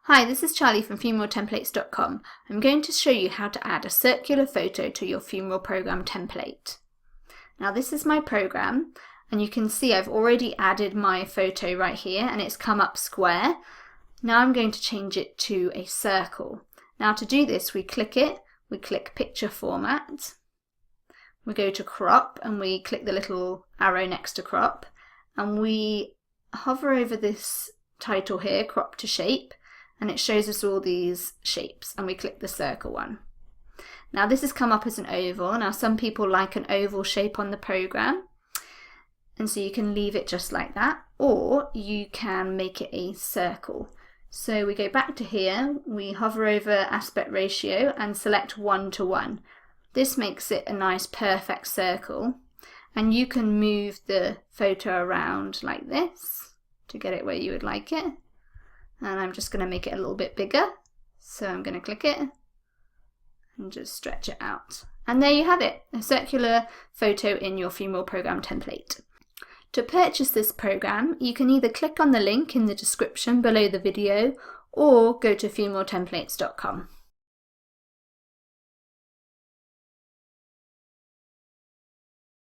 Hi, this is Charlie from funeraltemplates.com. I'm going to show you how to add a circular photo to your funeral program template. Now this is my program, and you can see I've already added my photo right here and it's come up square. Now I'm going to change it to a circle. Now to do this, we click it, we click picture format, we go to crop and we click the little arrow next to crop, and we hover over this title here, crop to shape, and it shows us all these shapes, and we click the circle one. Now this has come up as an oval. Now some people like an oval shape on the program, and so you can leave it just like that, or you can make it a circle. So we go back to here, we hover over aspect ratio and select 1:1. This makes it a nice perfect circle, and you can move the photo around like this to get it where you would like it. And I'm just going to make it a little bit bigger, so I'm going to click it and just stretch it out. And there you have it, a circular photo in your funeral program template. To purchase this program, you can either click on the link in the description below the video or go to funeraltemplates.com.